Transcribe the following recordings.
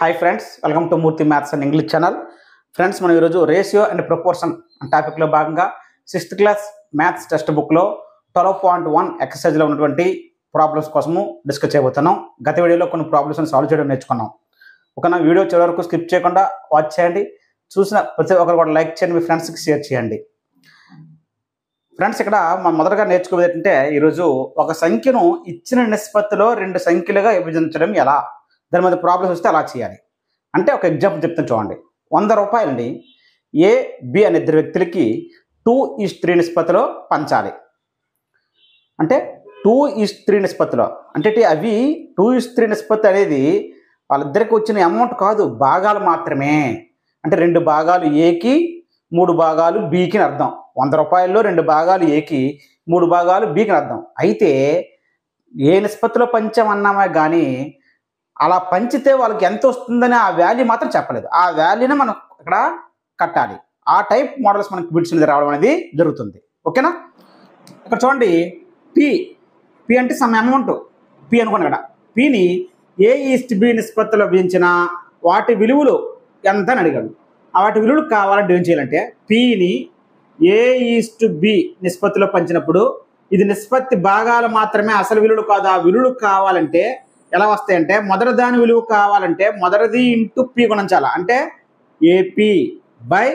Hi friends, welcome to Murthy maths and English channel. Friends, మనం ఈరోజు ratio and proportion అనే టాపిక్లో భాగంగా 6th క్లాస్ మ్యాథ్స్ టెక్స్ట్ బుక్లో 12.1 ఎక్సర్సైజ్లో ఉన్నటువంటి ప్రాబ్లమ్స్ కోసము డిస్కస్ చేయబోతున్నాం. గత వీడియోలో కొన్ని ప్రాబ్లమ్స్ సాల్వ్ చేయడం నేర్చుకున్నాం. ఒకనా వీడియో చివరి వరకు స్కిప్ చేయకుండా వాచ్ చేయండి. చూసిన ప్రతి ఒక్కరు కూడా లైక్ చేయండి, మీ ఫ్రెండ్స్కి షేర్ చేయండి. ఫ్రెండ్స్, ఇక్కడ మనం మొదటగా నేర్చుకోవడం ఏంటంటే ఈరోజు ఒక సంఖ్యను ఇచ్చిన నిష్పత్తిలో రెండు సంఖ్యలుగా విభజించడం ఎలా, దాని మీద ప్రాబ్లమ్స్ వస్తే అలా చేయాలి. అంటే ఒక ఎగ్జాంపుల్ చెప్తాను చూడండి. 100 రూపాయలని ఏ బి అనే ఇద్దరు వ్యక్తులకి 2:3 నిష్పత్తిలో పంచాలి. అంటే 2:3 నిష్పత్తిలో అంటే అవి 2:3 నిష్పత్తి అనేది వాళ్ళిద్దరికి వచ్చిన అమౌంట్ కాదు, భాగాలు మాత్రమే. అంటే 2 భాగాలు ఏకి 3 భాగాలు బికి అర్థం. 100 రూపాయల్లో 2 భాగాలు ఏకి 3 భాగాలు బికి అర్థం. అయితే ఏ నిష్పత్తిలో పంచామన్నామే కానీ అలా పంచితే వాళ్ళకి ఎంత వస్తుందని ఆ వాల్యూ మాత్రం చెప్పలేదు. ఆ వాల్యూని మనం ఇక్కడ కట్టాలి. ఆ టైప్ మోడల్స్ మనకి బిట్స్ మీద రావడం అనేది జరుగుతుంది. ఓకేనా? ఇక్కడ చూడండి, పి అంటే సమ్ అమౌంట్ పి అనుకోండి. ఇక్కడ పిని ఏ:బి నిష్పత్తిలో విభజించిన వాటి విలువలు ఎంత అని అడిగాడు. వాటి విలువలు కావాలంటే ఏం చేయాలంటే పిని ఏ:బి నిష్పత్తిలో పంచినప్పుడు ఇది నిష్పత్తి భాగాలు మాత్రమే, అసలు విలువలు కాదు. ఆ విలువలు కావాలంటే ఎలా వస్తాయంటే మొదటి దాని విలువ కావాలంటే మొదటిది ఇంటూ పి గుణించాలి. అంటే ఏపీ బై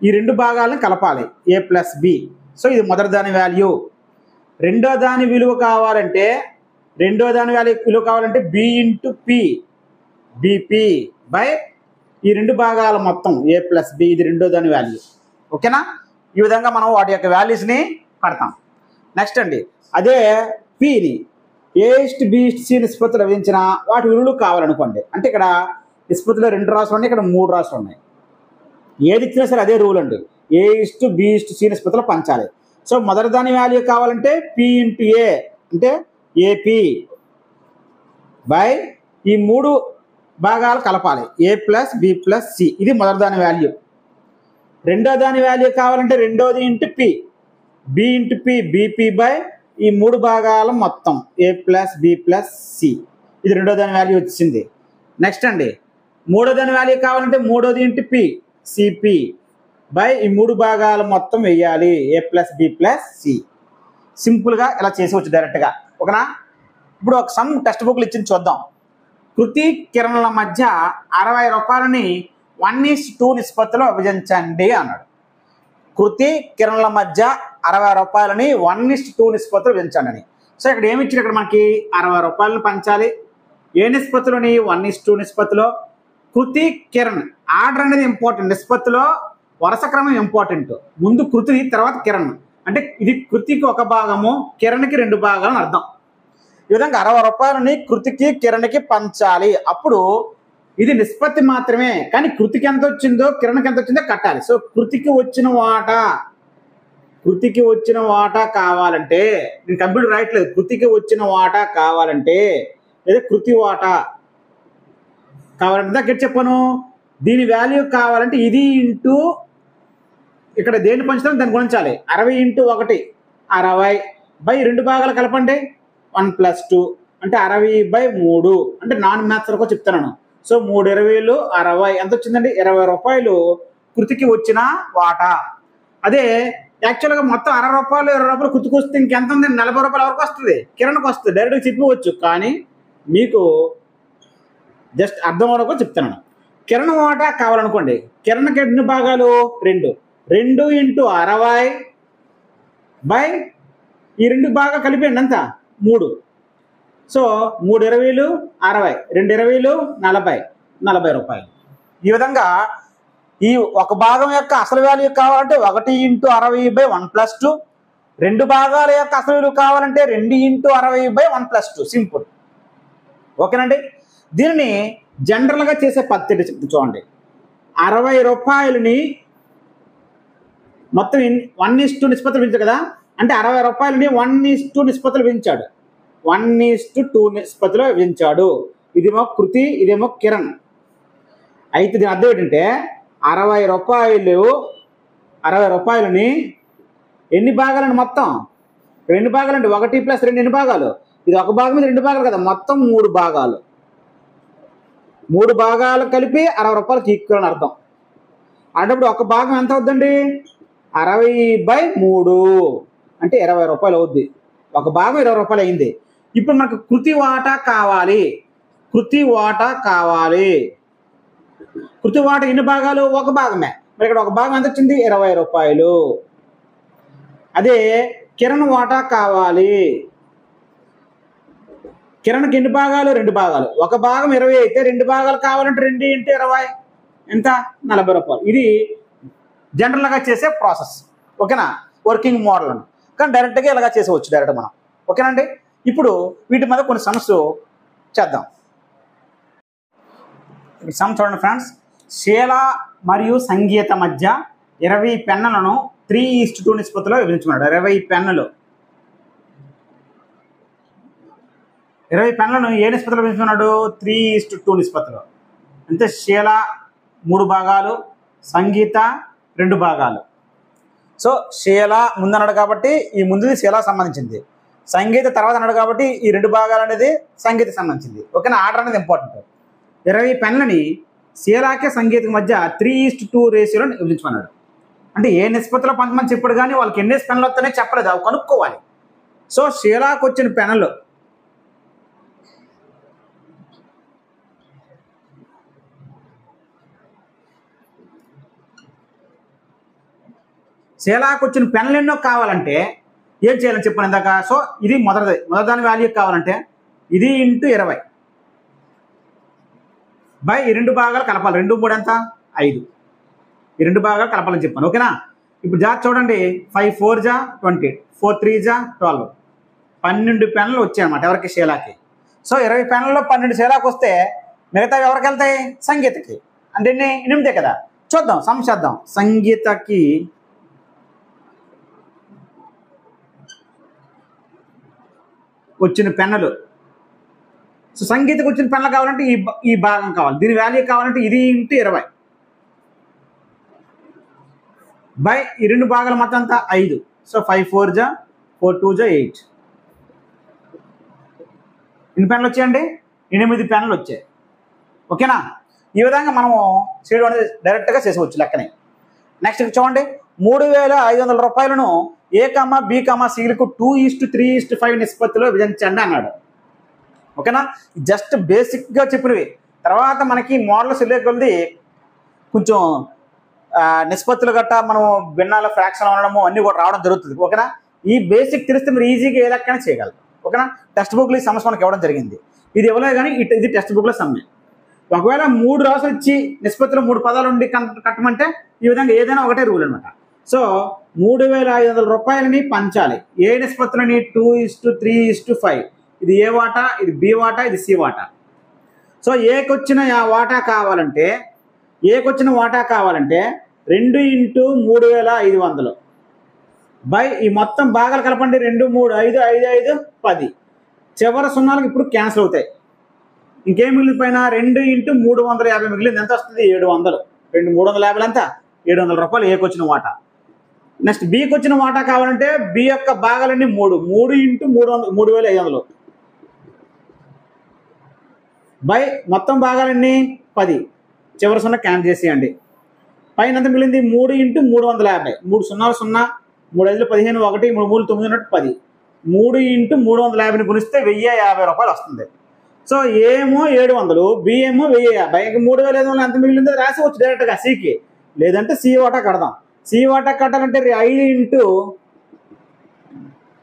ఈ 2 భాగాలను కలపాలి, ఏ ప్లస్ బి. సో ఇది మొదటి దాని వాల్యూ. రెండో దాని విలువ కావాలంటే B into P, BP by ఈ 2 భాగాల మొత్తం ఏ ప్లస్ బి. ఇది రెండో దాని వాల్యూ. ఓకేనా? ఈ విధంగా మనం వాటి యొక్క వాల్యూస్ని కడతాం. నెక్స్ట్ అండి, అదే పిని ఏ:బి:సి నిష్పత్తిలో విభజించిన వాటి విలువలు కావాలనుకోండి. అంటే ఇక్కడ నిష్పత్తిలో 2 రాసులు ఉన్నాయి, ఇక్కడ 3 రాసులు ఉన్నాయి. ఏది ఇచ్చినా సరే అదే రూల్ అండి. ఏ:బి:సి నిష్పత్తిలో పంచాలి. సో మొదటి దాని వాల్యూ కావాలంటే పి ఇంటూ ఏ అంటే ఏపీ బై ఈ 3 భాగాలు కలపాలి, A plus B plus C. ఇది మొదటి దాని వాల్యూ. రెండో దాని వాల్యూ కావాలంటే రెండోది into P, B into P, BP by ఈ 3 భాగాల మొత్తం A plus B plus C. ఇది రెండో దాని వాల్యూ వచ్చింది. నెక్స్ట్ అండి, మూడో దాని వాల్యూ కావాలంటే మూడోది ఇంటూ పి, సిపి బై ఈ 3 భాగాల మొత్తం వేయాలి, ఏ ప్లస్ బి ప్లస్ సి. సింపుల్గా ఇలా చేసేవచ్చు డైరెక్ట్గా. ఓకేనా? ఇప్పుడు ఒక సమ్ టెక్స్ట్ బుక్లు ఇచ్చింది చూద్దాం. కృతి కిరణల మధ్య 60 రూపాయలని 1:2 నిష్పత్తిలో విభజించండి అన్నాడు. కృతి కిరణల మధ్య 60 రూపాయలని 1:2 నిష్పత్తిలో విభజించండి అని. సో ఇక్కడ ఏమి ఇచ్చారు? ఇక్కడ మనకి 60 రూపాయలను పంచాలి. ఏ నిష్పత్తిలోని? 1:2 నిష్పత్తిలో. కృతి కిరణ్ ఆర్డర్ అనేది ఇంపార్టెంట్. నిష్పత్తిలో వరుస క్రమం ఇంపార్టెంట్. ముందు కృతి, తర్వాత కిరణ్. అంటే ఇది కృతికి 1 భాగము, కిరణ్కి 2 భాగాలు అని అర్థం. ఈ విధంగా 60 రూపాయలని కృతికి కిరణ్కి పంచాలి. అప్పుడు ఇది నిష్పత్తి మాత్రమే, కానీ కృతికి ఎంత వచ్చిందో కిరణ్కి ఎంత వచ్చిందో కట్టాలి. సో కృతికి వచ్చిన వాటా కావాలంటే, నేను కంప్యూటర్ రాయట్లేదు, కృతికి వచ్చిన వాటా కావాలంటే లేదా కృతి వాటా కావాలంటే దగ్గర చెప్పాను. దీని వాల్యూ కావాలంటే ఇది ఇంటూ ఇక్కడ దేన్ని పంచుతాం దాన్ని గుణించాలి. 60 ఇంటూ 1 60 బై 2 భాగాలు కలపండి, 1+2 అంటే 60/3. అంటే నాన్ మ్యాథ్స్ వరకు చెప్తున్నాను. సో 3×20 60 ఎంత వచ్చిందండి? 20 రూపాయలు కృతికి వచ్చిన వాటా. అదే యాక్చువల్గా మొత్తం 60 రూపాయలు 20 రూపాయలు కృతికి వస్తే ఇంకెంత ఉంది? 40 రూపాయల వరకు వస్తుంది, కిరణ్కి వస్తుంది. డైరెక్ట్గా చెప్పవచ్చు, కానీ మీకు జస్ట్ అర్థం వరకు చెప్తున్నాను. కిరణ్ వాటా కావాలనుకోండి. కిరణ్కి ఎన్ని భాగాలు? 2. 2 ఇంటూ 60 బై ఈ 2 బాగా కలిపండి ఎంత? 3. సో 3×20 60, 2×20 40 రూపాయలు. ఈ విధంగా ఈ 1 భాగం యొక్క అసలు వాల్యూ కావాలంటే 1 ఇంటూ 60/1+2. 2 భాగాల యొక్క అసలు విలువ కావాలంటే 2 ఇంటూ 60/1+2. సింపుల్. ఓకేనండి? దీనిని జనరల్గా చేసే పద్ధతి చూడండి. 60 రూపాయలని మొత్తం 1:2 నిష్పత్తులు పెంచాడు కదా. అంటే 60 రూపాయలని 1:2 నిష్పత్తులు పెంచాడు. 1:2 నిష్పత్తిలో విభజించాడు. ఇదేమో కృతి, ఇదేమో కిరణ్. అయితే దీని అర్థం ఏంటంటే 60 రూపాయలని ఎన్ని భాగాలండి? మొత్తం 2 భాగాలండి. 1+2 ఎన్ని భాగాలు? ఇది 1 భాగం మీద 2 భాగాలు కదా, మొత్తం 3 భాగాలు. 3 భాగాలు కలిపి 60 రూపాయలకి ఈక్వల్ అని అర్థం. అన్నప్పుడు ఒక భాగం ఎంత అవుద్దండి? 60/3 అంటే 20 రూపాయలు అవుద్ది. ఒక భాగం 20 రూపాయలు అయింది. ఇప్పుడు మనకు కృతి వాటా కావాలి. కృతి వాటా ఎన్ని భాగాలు? ఒక భాగమే. మరి ఇక్కడ ఒక భాగం ఎంత వచ్చింది? 20 రూపాయలు. అదే కిరణ్ వాటా కావాలి. కిరణ్కి ఎన్ని భాగాలు? 2 భాగాలు. ఒక భాగం 20 అయితే 2 భాగాలు కావాలంటే 2 × 20 ఎంత? 40 రూపాయలు. ఇది జనరల్గా చేసే ప్రాసెస్. ఓకేనా? వర్కింగ్ మోడల్ అని. కానీ డైరెక్ట్గా ఇలాగా చేసేవచ్చు డైరెక్ట్ మనం. ఓకేనండి? ఇప్పుడు వీటి మీద కొన్ని సమ్స్ చేద్దాం. సమ్ చూడండి ఫ్రెండ్స్. శీల మరియు సంగీత మధ్య 20 పెన్నులను 3:2 నిష్పత్తిలో విభజించుకున్నాడు. 20 పెన్నులు 20 పెన్నులను ఏ నిష్పత్తిలో విభజించుకున్నాడు? 3:2 నిష్పత్తిలో. అంటే శీల 3 భాగాలు, సంగీత 2 భాగాలు. సో శీల ముందు అన్నాడు కాబట్టి ఈ ముందుది శీల సంబంధించింది. సంగీత తర్వాత అన్నాడు కాబట్టి ఈ 2 భాగాలు అనేది సంగీత సంబంధించింది. ఓకేనా? ఆర్డర్ అనేది ఇంపార్టెంట్. 20 పెన్నులని శీలాకి సంగీతకి మధ్య 3:2 రేషియోలో విభజించుకున్నాడు. అంటే ఏ నిష్పత్తిలో పంచమని చెప్పాడు కానీ వాళ్ళకి ఎన్ని పెన్నులు వస్తాయో చెప్పలేదు. అవి కనుక్కోవాలి. సో శీలాకి వచ్చిన పెన్నులు శీలాకి వచ్చిన పెన్నులు ఎన్నో కావాలంటే ఏం చేయాలని చెప్పాను ఇందాక. సో ఇది మొదటిదాని వాల్యూ కావాలంటే ఇది × 20 బై ఈ 2 భాగాలు కలపాలి. 2 3 ఎంత? 5. ఈ 2 భాగాలు కలపాలని చెప్పాను. ఓకేనా? ఇప్పుడు జాగ్రత్త చూడండి. 5 4 జా 20, 4 3 జా 12. 12 పెన్నులు వచ్చాయన్నమాట ఎవరికి? శీలాకి. సో 20 పెన్నుల్లో 12 శీలాకి వస్తే మిగతావి ఎవరికి వెళ్తాయి? సంగీతకి. అంటే 8 కదా. చూద్దాం, సమ్ చేద్దాం. సంగీతకి వచ్చిన పెన్నులు. సో సంగీతకు వచ్చిన పెన్నులు కావాలంటే ఈ భాగం కావాలి. దీని వాల్యూ కావాలంటే ఇది × 20 బై ఈ 2 భాగాల మొత్తం అంతా 5. సో 5 4 జా 4 2 జా 8. ఎన్ని పెన్నులు వచ్చాయండి? 8 పెన్నులు వచ్చాయి. ఓకేనా? ఈ విధంగా మనము చేయడం అనేది డైరెక్ట్గా చేసేవచ్చు లెక్కని. నెక్స్ట్ చూడండి. 3,500 రూపాయలను A, B, Cలకు 2:3:5 నిష్పత్తిలో విభజించండి అన్నాడు. ఓకేనా? జస్ట్ బేసిక్గా చెప్పినవి. తర్వాత మనకి మోడల్స్ వెళ్ళేకొద్ది కొంచెం నిష్పత్తులు గట్టా మనం భిన్నాల ఫ్రాక్షన్ అనడము అన్నీ కూడా రావడం జరుగుతుంది. ఓకేనా? ఈ బేసిక్ తెలిస్తే మీరు ఈజీగా ఏ లెక్కనే చేయగలరు. ఓకేనా? టెక్స్ట్ బుక్లో ఈ సమస్య మనకి ఇవ్వడం జరిగింది. ఇది ఇవ్వలేదు కానీ ఇది టెక్స్ట్ బుక్లో సమ్మె. ఒకవేళ 3 రాసులు ఇచ్చి నిష్పత్తిలో 3 పదాలు ఉండి కట్టమంటే ఈ విధంగా ఏదైనా ఒకటే రూల్ అనమాట. సో 3,500 రూపాయలని పంచాలి. ఏ నిష్పత్తులని? 2:3:5. ఇది ఏ వాటా, ఇది బి వాటా, ఇది సి వాటా. సో ఏకి వచ్చిన వాటా కావాలంటే 2 × 3,500 బై ఈ మొత్తం భాగాలు కలపండి. 2 3 5 5 5 10. చివరి సున్నాలకు ఇప్పుడు క్యాన్సిల్ అవుతాయి. ఇంకేం మిగిలిపోయినా 2 × 350 మిగిలింది. ఎంత వస్తుంది? 700. 2 350 ఎంత? 700 రూపాయలు ఏకి వచ్చిన వాటా. నెక్స్ట్ బికి వచ్చిన వాటా కావాలంటే బి యొక్క భాగాలన్నీ 3 × 3,500 బై మొత్తం భాగాలన్నీ 10. చివరి సున్నా క్యాన్సిల్ చేసేయండి. పైన ఎంత మిగిలింది? 3 × 350. 3 0 0 3 5 15 1 3 3 9 10. 3 × 350ని గుణిస్తే 1,050 రూపాయలు వస్తుంది. సో ఏమో 700, బి ఏమో 1,050. 3,500 ఎంత మిగిలిందో రాసి వచ్చి డైరెక్ట్గా సికి. లేదంటే సి వాటా కడదాం. సి వాటా కట్టాలంటే 5 ×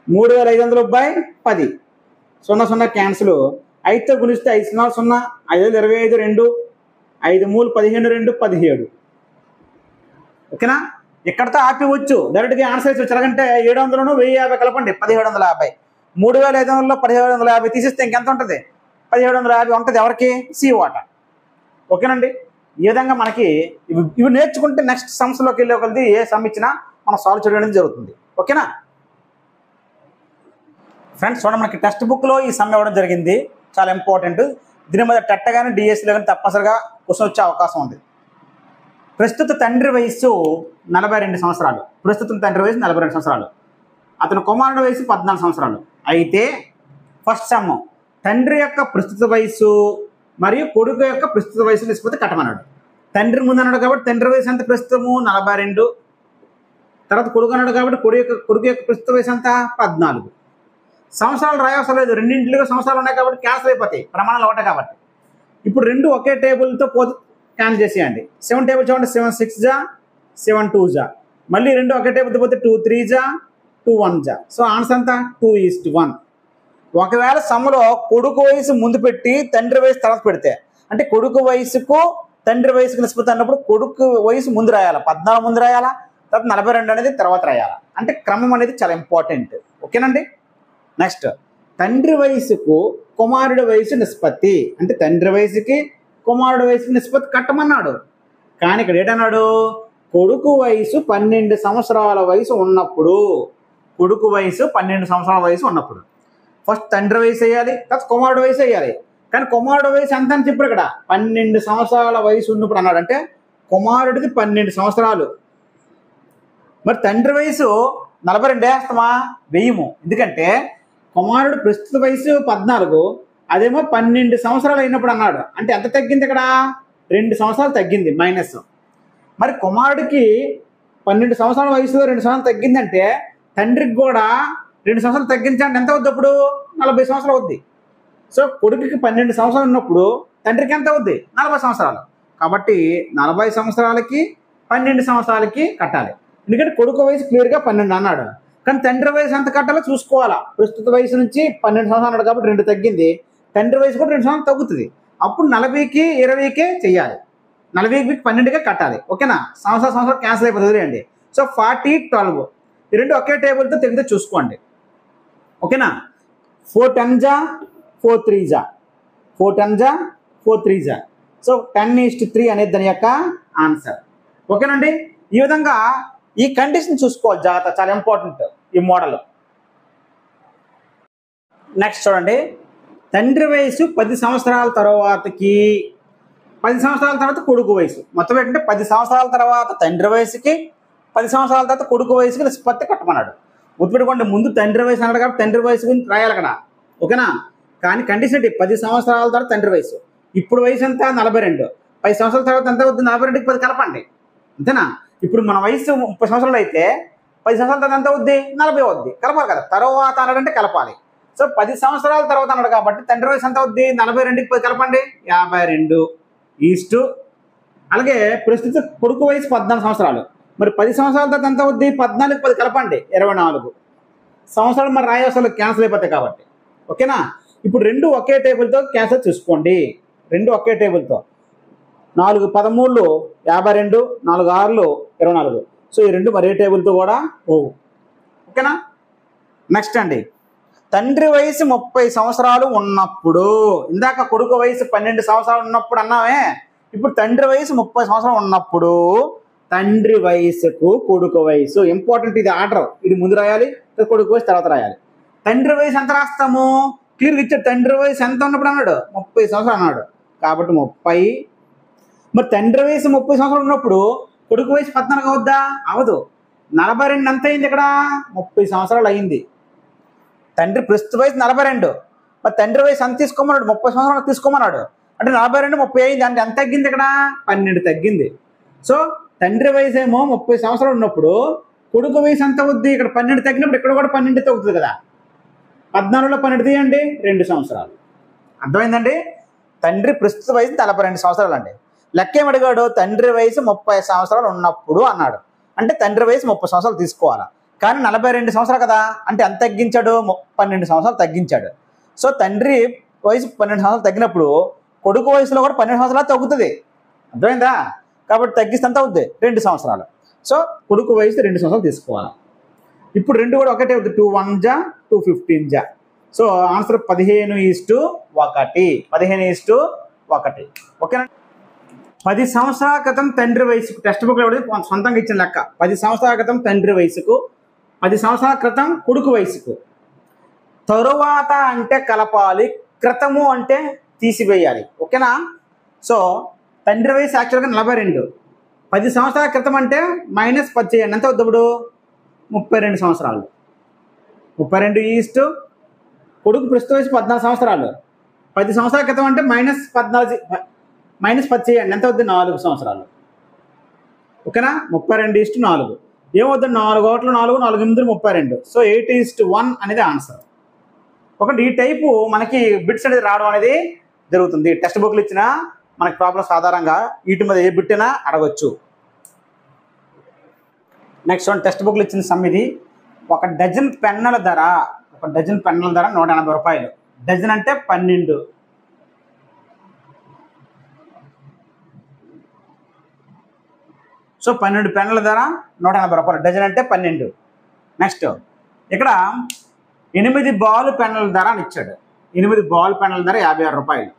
3,500 బై 10. 0 0 క్యాన్సిల్. 5తో గుణిస్తే 5 0 0 5 25 2 5 3 15 2 17. ఓకేనా? ఇక్కడతో ఆపివచ్చు. డైరెక్ట్గా ఆన్సర్ ఇచ్చి ఎలాగంటే 700ను 1,050 కలపండి. 1,750. 3,500లో 1,750 తీసిస్తే ఇంకెంత ఉంటుంది? 1,750 ఉంటుంది. ఎవరికి? సి వాటా. ఓకేనండి? ఈ విధంగా మనకి ఇవి నేర్చుకుంటే నెక్స్ట్ సమ్స్లోకి వెళ్ళే కొద్ది ఏ సమ్ ఇచ్చినా మనం సాల్వ్ చేయడం జరుగుతుంది. ఓకేనా ఫ్రెండ్స్? చూడండి, మనకి టెక్స్ట్ బుక్లో ఈ సమ్ ఇవ్వడం జరిగింది. చాలా ఇంపార్టెంట్. దీని మీద టెట్ కానీ డిఎస్సీలో కానీ తప్పనిసరిగా క్వశ్చన్ వచ్చే అవకాశం ఉంది. ప్రస్తుత తండ్రి వయస్సు 42 సంవత్సరాలు. అతని కుమారుడి వయసు 14 సంవత్సరాలు. అయితే ఫస్ట్ సమ్ తండ్రి యొక్క ప్రస్తుత వయస్సు మరియు కొడుకు యొక్క ప్రస్తుత వయసు నిష్పత్తి కట్టమన్నాడు. తండ్రి ముందు అన్నాడు కాబట్టి తండ్రి వయసు ఎంత ప్రస్తుతము 42. తర్వాత కొడుకు అన్నాడు కాబట్టి కొడుకు యొక్క ప్రస్తుత వయసు ఎంత 14. సంవత్సరాలు రాయవసరం లేదు, రెండింటిలో సంవత్సరాలు ఉన్నాయి కాబట్టి క్యాన్సిల్ అయిపోతాయి, ప్రమాణాలు ఒకటే కాబట్టి. ఇప్పుడు రెండు ఒకే టేబుల్తో పోతే క్యాన్సిల్ చేసేయండి. 7 టేబుల్ చూడండి, 7 6 జా 7 2 జా, మళ్ళీ రెండు ఒకే టేబుల్తో పోతే 2 3 జా 2 1 జా. సో ఆన్సర్ అంతా 2:1. ఒకవేళ సమ్ములో కొడుకు వయసు ముందు పెట్టి తండ్రి వయసు తర్వాత పెడితే, అంటే కొడుకు వయసుకు తండ్రి వయసుకు నిష్పత్తి అన్నప్పుడు కొడుకు వయసు ముందు రాయాలా, 14 ముందు రాయాలా, తర్వాత 42 అనేది తర్వాత రాయాలా. అంటే క్రమం అనేది చాలా ఇంపార్టెంట్. ఓకేనండి. నెక్స్ట్, తండ్రి వయసుకు కుమారుడి వయసు నిష్పత్తి, అంటే తండ్రి వయసుకి కుమారుడి వయసుకి నిష్పత్తి కట్టమన్నాడు. కానీ ఇక్కడ ఏంటన్నాడు, కొడుకు వయసు 12 సంవత్సరాల వయసు ఉన్నప్పుడు, కొడుకు వయసు 12 సంవత్సరాల వయసు ఉన్నప్పుడు ఫస్ట్ తండ్రి వయసు వేయాలి, తర్వాత కుమారుడు వయసు వేయాలి. కానీ కుమారుడు వయసు ఎంత అని చెప్పాడు ఇక్కడ, 12 సంవత్సరాల వయసు ఉన్నప్పుడు అన్నాడు. అంటే కుమారుడికి 12 సంవత్సరాలు. మరి తండ్రి వయసు 42 వేస్తామా, వెయ్యము. ఎందుకంటే కుమారుడు ప్రస్తుత వయసు 14, అదేమో 12 సంవత్సరాలు అయినప్పుడు అన్నాడు. అంటే ఎంత తగ్గింది ఇక్కడ, 2 సంవత్సరాలు తగ్గింది మైనస్. మరి కుమారుడికి 12 సంవత్సరాల వయసులో 2 సంవత్సరాలు తగ్గిందంటే తండ్రికి కూడా 2 సంవత్సరాలు తగ్గించండి, ఎంత అవుద్ది అప్పుడు 40 సంవత్సరాలు అవుద్ది. సో కొడుకుకి 12 సంవత్సరాలు ఉన్నప్పుడు తండ్రికి ఎంత అవుద్ది 40 సంవత్సరాలు. కాబట్టి 40 సంవత్సరాలకి 12 సంవత్సరాలకి కట్టాలి. ఎందుకంటే కొడుకు వయసు క్లియర్గా 12 అన్నాడు. కానీ తండ్రి వయసు ఎంత కట్టాలో చూసుకోవాలా. ప్రస్తుత వయసు నుంచి 12 సంవత్సరాలు అన్నాడు కాబట్టి 2 తగ్గింది, తండ్రి వయసు కూడా 2 సంవత్సరాలు తగ్గుతుంది. అప్పుడు 40కి 20కే చెయ్యాలి, 40కి 12కే కట్టాలి. ఓకేనా. సంవత్సరం క్యాన్సిల్ అయిపోతుంది అండి. సో 40 12 ఈ రెండు ఒకే టేబుల్తో తెలిస్తే చూసుకోండి. ఓకేనా. 4 10 జా 4 3 జా 4 10 జా 4 3 జా. సో 10:3 అనేది దాని యొక్క ఆన్సర్. ఓకేనండి. ఈ విధంగా ఈ కండిషన్ చూసుకోవాలి జాగ్రత్త, చాలా ఇంపార్టెంట్ ఈ మోడల్. నెక్స్ట్ చూడండి, తండ్రి వయసు 10 సంవత్సరాల తర్వాతకి 10 సంవత్సరాల తర్వాత కొడుకు వయసు, మొత్తం ఏంటంటే 10 సంవత్సరాల తర్వాత తండ్రి వయసుకి 10 సంవత్సరాల తర్వాత కొడుకు వయసుకి నిష్పత్తి కట్టమన్నాడు. గుర్తుపెట్టుకోండి, ముందు తండ్రి వయసు అన్నాడు కాబట్టి తండ్రి వయసు గురించి రాయాలి అక్కడ. ఓకేనా. కానీ కండిషన్ ఏంటి, 10 సంవత్సరాల తర్వాత తండ్రి వయసు. ఇప్పుడు వయసు ఎంత 42, 10 సంవత్సరాల తర్వాత ఎంత అవుతుంది 42కి 10 కలపండి, అంతేనా. ఇప్పుడు మన వయసు 30 సంవత్సరాలు అయితే 10 సంవత్సరాల తర్వాత ఎంత అవుద్ది 40 అవుద్ది, కలపాలి కదా. తర్వాత అన్నాడంటే కలపాలి. సో 10 సంవత్సరాల తర్వాత అన్నాడు కాబట్టి తండ్రి వయసు ఎంత అవుద్ది 42కి 10 కలపండి 52. అలాగే ప్రస్తుత కొడుకు వయసు 14 సంవత్సరాలు, మరి 10 సంవత్సరాల తర్వాత ఎంత అవుద్ది 14కి 10 కలపండి 24 సంవత్సరాలు. మరి రాయవసరాలు క్యాన్సిల్ అయిపోతాయి కాబట్టి. ఓకేనా. ఇప్పుడు రెండు ఒకే టేబుల్తో క్యాన్సిల్ చూసుకోండి, రెండు ఒకే టేబుల్తో. 4 13 52, 4 6 24. సో ఈ రెండు మరే టేబుల్తో కూడా పోవు. ఓకేనా. నెక్స్ట్ అండి, తండ్రి వయసు 30 సంవత్సరాలు ఉన్నప్పుడు, ఇందాక కొడుకు వయసు 12 సంవత్సరాలు ఉన్నప్పుడు అన్నామే, ఇప్పుడు తండ్రి వయసు 30 సంవత్సరాలు ఉన్నప్పుడు తండ్రి వయసుకు కొడుకు వయసు. ఇంపార్టెంట్ ఇది ఆర్డర్, ఇది ముందు రాయాలి, కొడుకు వయసు తర్వాత రాయాలి. తండ్రి వయసు ఎంత రాస్తాము, క్లియర్గా ఇచ్చాడు. తండ్రి వయసు ఎంత ఉన్నప్పుడు అన్నాడు 30 సంవత్సరాలు అన్నాడు కాబట్టి 30. మరి తండ్రి వయసు 30 సంవత్సరాలు ఉన్నప్పుడు కొడుకు వయసు 14 అవుద్దా, అవదు. 42 ఎంత అయింది ఇక్కడ 30 సంవత్సరాలు అయింది. తండ్రి ప్రస్తుత వయసు 42, మరి తండ్రి వయసు ఎంత తీసుకోమన్నాడు 30 సంవత్సరాలు తీసుకోమన్నాడు. అంటే 42 30 అయింది, అంటే ఎంత తగ్గింది ఇక్కడ 12 తగ్గింది. సో తండ్రి వయసు ఏమో 30 సంవత్సరాలు ఉన్నప్పుడు కొడుకు వయసు ఎంత అవుద్ది, ఇక్కడ 12 తగ్గినప్పుడు ఇక్కడ కూడా 12 తగ్గుతుంది కదా. 14లో 12 తీయండి 2 సంవత్సరాలు. అర్థమైందండి. తండ్రి ప్రస్తుత వయసు 42 సంవత్సరాలు అండి. లెక్క ఏమడిగాడు, తండ్రి వయసు 30 సంవత్సరాలు ఉన్నప్పుడు అన్నాడు. అంటే తండ్రి వయసు 30 సంవత్సరాలు తీసుకోవాలా. కానీ 42 సంవత్సరాలు కదా, అంటే ఎంత తగ్గించాడు 12 సంవత్సరాలు తగ్గించాడు. సో తండ్రి వయసు 12 సంవత్సరాలు తగ్గినప్పుడు కొడుకు వయసులో కూడా 12 సంవత్సరాలు తగ్గుతుంది. అర్థమైందా. కాబట్టి తగ్గిస్తే ఎంత అవుద్ది 2 సంవత్సరాలు. సో కొడుకు వయసు 2 సంవత్సరాలు తీసుకోవాలి. ఇప్పుడు రెండు కూడా ఒకటే అవుతుంది, 2 1 జా 2 15 జా. So answer 15:1. 15:1. ఓకేనా. 10 సంవత్సరాల క్రితం తండ్రి వయసుకు, టెక్స్ట్ బుక్లో సొంతంగా ఇచ్చిన లెక్క. 10 సంవత్సరాల క్రితం తండ్రి వయసుకు, 10 సంవత్సరాల క్రితం కొడుకు వయసుకు. తరువాత అంటే కలపాలి, క్రితము అంటే తీసివేయాలి. ఓకేనా. సో తండ్రి వయసు యాక్చువల్గా 42, 10 సంవత్సరాల క్రితం అంటే -10 చేయండి, ఎంత అవుతుంది 32 సంవత్సరాలు. 32 కొడుకు ప్రస్తుత వయసు 14 సంవత్సరాలు, 10 సంవత్సరాల క్రితం అంటే -10 చేయండి, ఎంత అవుద్ది? 4 సంవత్సరాలు. ఓకేనా? 32:4 ఏమవుతుంది? 4 ఒకట్లు 4, 4 8 32. సో 8:1 అనేది ఆన్సర్. ఒకటి ఈ టైపు మనకి బిట్స్ అనేది రావడం అనేది జరుగుతుంది. టెక్స్ట్ బుక్లు ఇచ్చిన మనకి ప్రాబ్లమ్స్ ఆధారంగా వీటి మీద ఏ బిట్ అయినా అడగొచ్చు. నెక్స్ట్ వన్, టెక్స్ట్ బుక్లు ఇచ్చిన సమ్ ఇది. ఒక డజన్ పెన్నుల ధర 180 రూపాయలు. డజన్ అంటే 12. సో 12 పెన్నుల ధర 180 రూపాయలు. డజన్ అంటే 12. నెక్స్ట్ ఇక్కడ 8 బాల్ పెన్నుల ధర అని ఇచ్చాడు. 8 బాల్ పెన్నుల ధర 56 రూపాయలు.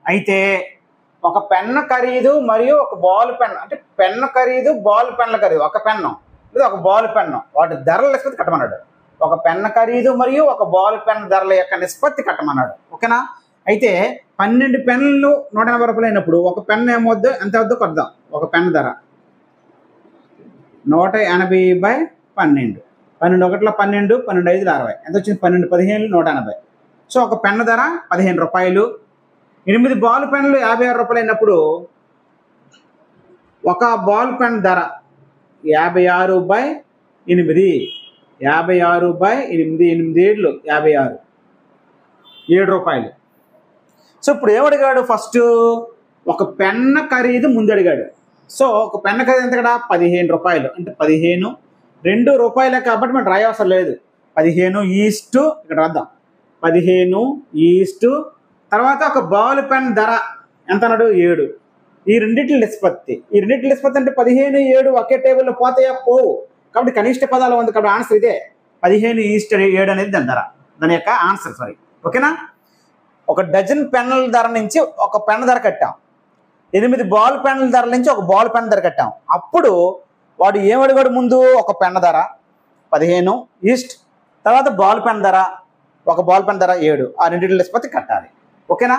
అయితే ఒక పెన్ను ఖరీదు మరియు ఒక బాల్ పెన్, అంటే పెన్ను ఖరీదు బాల్ పెన్నుల ఖరీదు, ఒక పెన్ను లేదా ఒక బాల్ పెన్ను, వాటి ధరల నిష్పత్తి కట్టమన్నాడు. ఒక పెన్ను ఖరీదు మరియు ఒక బాల్ పెన్ ధరల యొక్క నిష్పత్తి కట్టమన్నాడు. ఓకేనా? అయితే 12 పెన్నులు 180 రూపాయలు అయినప్పుడు ఒక పెన్ను ఏమవుద్దో ఎంత అవుద్దో కొద్దాం. ఒక పెన్ను ధర 180/12. 12 ఒకట్ల 12, 12 5 60. ఎంత వచ్చింది? 12 15 180. సో ఒక పెన్ను ధర 15 రూపాయలు. 8 బాల్ పెన్నులు 56 రూపాయలు అయినప్పుడు ఒక బాల్ పెన్ ధర 56/8. 56/8, 8 ఏళ్ళు 56, 7 రూపాయలు. సో ఇప్పుడు ఏమడిగాడు? ఫస్ట్ ఒక పెన్ను ఖరీదు ముందు అడిగాడు. సో ఒక పెన్ను ఖరీదు ఎంత కదా? 15 రూపాయలు. అంటే 15 2 రూపాయలే కాబట్టి మనం రాయ అవసరం లేదు. 15 ఈస్ట్ ఇక్కడ రాద్దాం. 15 తర్వాత ఒక బాల్ పెన్ ధర ఎంత అన్నాడు? 7. ఈ రెండింటి నిష్పత్తి అంటే 15, 7 ఒకే టేబుల్లో పోతాయా? పోవు. కాబట్టి కనిష్ట పదాలు ఉంది. కాబట్టి ఆన్సర్ ఇదే. 15:7 అనేది దాని ధర, దాని యొక్క ఆన్సర్. సారీ. ఓకేనా? ఒక డజన్ పెన్నుల ధర నుంచి ఒక పెన్ ధర కట్టాం. 8 బాల్ పెన్నుల ధర నుంచి ఒక బాల్ పెన్ ధర కట్టాం. అప్పుడు వాడు ఏమడిగాడు? ముందు ఒక పెన్ ధర 15 ఈస్ట్, తర్వాత బాల్ పెన్ ధర, ఒక బాల్ పెన్ ధర 7. ఆ రెండింటి నిష్పత్తి కట్టాలి. ఓకేనా?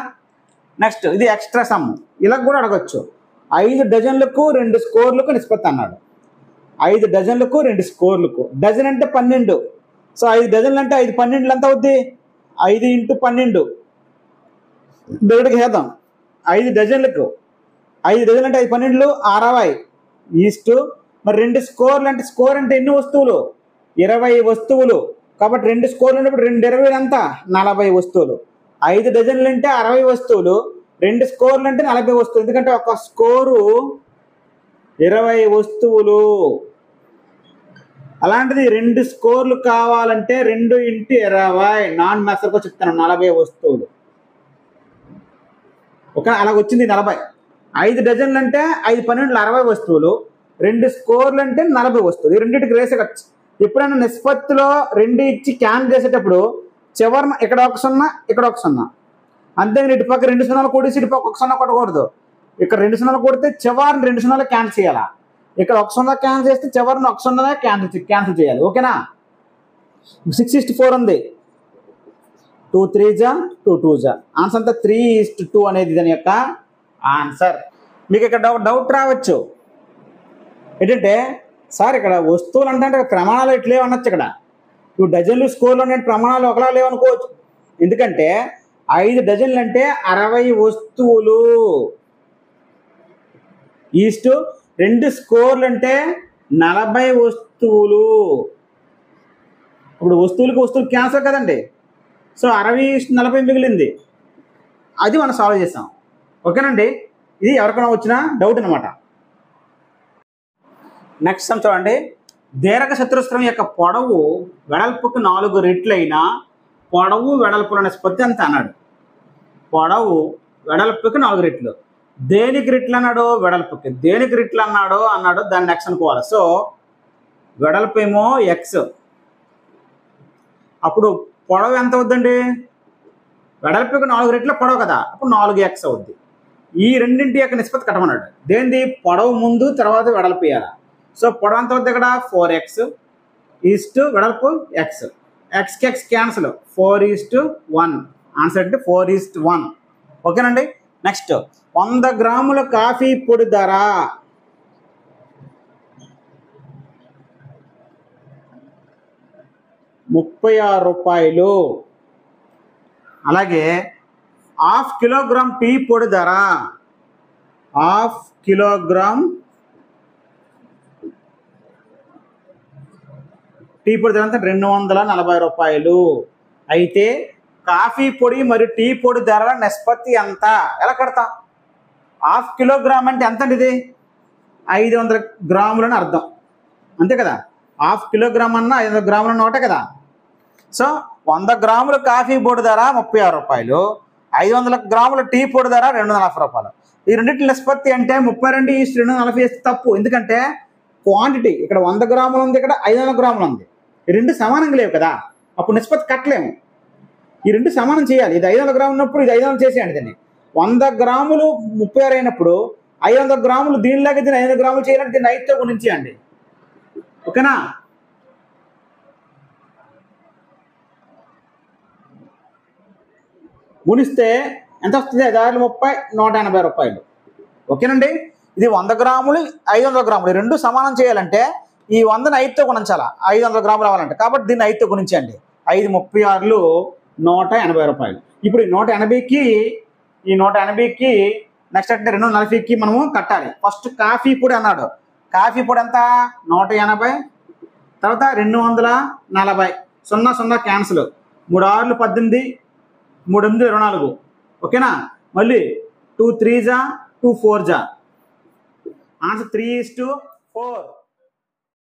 నెక్స్ట్ ఇది ఎక్స్ట్రా సమ్. ఇలా కూడా అడగచ్చు. 5 డజన్లకు 2 స్కోర్లకు నిష్పత్తి అన్నాడు. 5 డజన్లకు 2 స్కోర్లకు. డజన్ అంటే 12. సో 5 డజన్లు అంటే 5 12 ఎంత అవుద్ది? 5 × 12 దగ్గరికి వేద్దాం. 5 డజన్లకు 5 డజన్లు అంటే 5 12 60 ఈస్ట్. మరి 2 స్కోర్లు అంటే స్కోర్ అంటే ఎన్ని వస్తువులు? 20 వస్తువులు. కాబట్టి 2 స్కోర్లు ఉన్నప్పుడు 2 20 ఎంత? 40 వస్తువులు. 5 డజన్లు అంటే 60 వస్తువులు. 2 స్కోర్లు అంటే 40 వస్తువులు. ఎందుకంటే ఒక స్కోరు 20 వస్తువులు. అలాంటిది 2 స్కోర్లు కావాలంటే 2 × 20 నాన్ మెసర్గా చెప్తాను, 40 వస్తువులు. ఓకే, అలాగ వచ్చింది 40. 5 డజన్లు అంటే 5 12 60 వస్తువులు. 2 స్కోర్లు అంటే 40 వస్తువులు. ఈ రెండింటికి రేసగచ్చు. ఎప్పుడైనా నిష్పత్తిలో 2 ఇచ్చి క్యాన్ చేసేటప్పుడు చివరిన ఇక్కడ ఒక 0, ఇక్కడ ఒక 0. అంతేగాని ఇటు పక్క 2 0 కూడేసి ఇటు పక్క ఒక 0 కొట్టకూడదు. ఇక్కడ 2 0 కొడితే చివరిని 2 0 క్యాన్సిల్ చేయాలా. ఇక్కడ ఒక 0 క్యాన్సిల్ చేస్తే చివరిని ఒక 0 క్యాన్సిల్ చేయాలి. ఓకేనా? 6:4 ఉంది. 2 3 2 2 ఆన్సర్ అంతా 3:2 అనేది దాని యొక్క ఆన్సర్. మీకు ఇక్కడ డౌట్ రావచ్చు ఏంటంటే, సార్ ఇక్కడ వస్తువులు అంటే ప్రమాణాలు ఇట్లేవు అనొచ్చు. ఇక్కడ ఇప్పుడు డజన్లు స్కోర్లు అనే ప్రమాణాలు ఒకలా లేవనుకోవచ్చు. ఎందుకంటే 5 డజన్లు అంటే 60 వస్తువులు ఈస్ట్. 2 స్కోర్లు అంటే 40 వస్తువులు. ఇప్పుడు వస్తువులు క్యాన్సర్ కదండి. సో 60:40 మిగిలింది. అది మనం సాల్వ్ చేసాం. ఓకేనండి? ఇది ఎవరికైనా వచ్చిన డౌట్ అనమాట. నెక్స్ట్ సమ్ చూడండి. దీర్ఘ చతురస్రం యొక్క పొడవు వెడల్పుకు 4 రెట్లైనా పొడవు వెడల్పుల నిష్పత్తి ఎంత అన్నాడు. పొడవు వెడల్పుకి 4 రెట్లు. దేనికి రెట్లు అన్నాడు? వెడల్పుకి. దేనికి రెట్లు అన్నాడు దాన్ని ఎక్స్ అనుకోవాలి. సో వెడల్పు ఏమో ఎక్స్. అప్పుడు పొడవు ఎంత అవుద్దండి? వెడల్పుకి 4 రెట్ల పొడవు కదా, అప్పుడు 4x అవుద్ది. ఈ రెండింటి యొక్క నిష్పత్తి కట్టమన్నాడు. దేనిది? పొడవు ముందు తర్వాత వెడల్పు ఇవ్వాలి. సో పొడవు ఎంత అవుద్ది? ఇక్కడ 4x ఈస్ట్ వెడల్పు x. xకి x cancel. 4:1 ఆన్సర్ అంటే 4:1. ఓకేనండి? నెక్స్ట్ 100 గ్రాముల కాఫీ పొడి ధర 36 రూపాయలు. అలాగే హాఫ్ కిలోగ్రామ్ టీ పొడి ధర, హాఫ్ కిలోగ్రామ్ టీ పొడి ధర అంతా 240 రూపాయలు. అయితే కాఫీ పొడి మరియు టీ పొడి ధరల నిష్పత్తి ఎంత? ఎలా కడతాం? హాఫ్ కిలోగ్రామ్ అంటే ఎంత అండి? ఇది 500 గ్రాములు అని అర్థం, అంతే కదా. హాఫ్ కిలోగ్రామ్ అన్న 500 గ్రాములు అన్న ఒకటే కదా. సో 100 గ్రాముల కాఫీ పొడి ధర 36 రూపాయలు, 500 గ్రాముల టీ పొడి ధర 240 రూపాయలు. ఈ రెండింటి నిష్పత్తి అంటే 32:240 తప్పు. ఎందుకంటే క్వాంటిటీ ఇక్కడ 100 గ్రాములు ఉంది, ఇక్కడ 500 గ్రాములు ఉంది. ఈ రెండు సమానంగా లేవు కదా, అప్పుడు నిష్పత్తి కట్టలేము. ఈ రెండు సమానం చేయాలి. ఇది 500 గ్రాములు ఉన్నప్పుడు ఇది 500 చేసేయండి. దీన్ని 100 గ్రాములు 36 అయినప్పుడు 500 గ్రాములు దీనిలాగా దీన్ని 500 గ్రాములు చేయాలంటే దీన్ని 5తో గుణించేయండి. ఓకేనా? గుణిస్తే ఎంత వస్తుంది? 5×30 180 రూపాయలు. ఓకేనండి. ఇది 100 గ్రాములు 500 గ్రాములు రెండు సమానం చేయాలంటే ఈ 100ని 5తో గుణించాలా 500 గ్రాములు అవ్వాలంటే. కాబట్టి దీన్ని 5తో గుణించండి. 5×36 180 రూపాయలు. ఇప్పుడు ఈ 180కి నెక్స్ట్ అంటే 240కి మనము కట్టాలి. ఫస్ట్ కాఫీ పొడి అన్నాడు. కాఫీ పొడి ఎంత? 180, తర్వాత 240, 0 క్యాన్సిల్, 3 6 18, 3 8 24. ఓకేనా? మళ్ళీ 2 3 2 4 ఆన్సర్ 3:4.